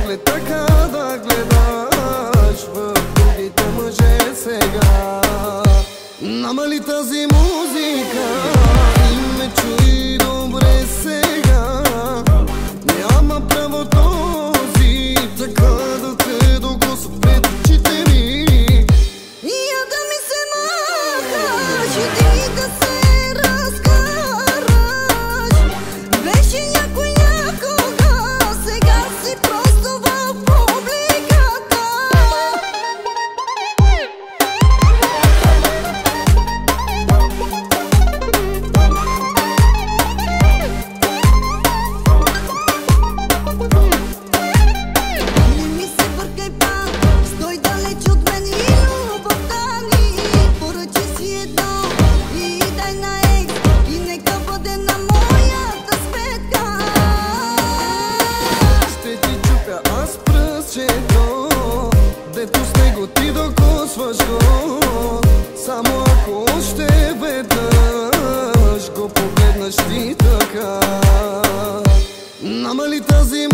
поглед така да гледаш в другите мъже сега. Намали тази музика и ме чуй добре сега. Няма право този така да те докосва пред очите ми. Я да ми се махаш и ти да се разкараш. Беше някой някога, сега си просто в публиката. Не ми се бъркай пак, стой далеч от мен и любовта ни. Поръчи си едно и дай на екс, и нека бъде на моята сметка. Ще ти чупя аз пръстчето, дето с него ти докосваш го. Само ако още веднъж го погледнеш ти така. Намали тази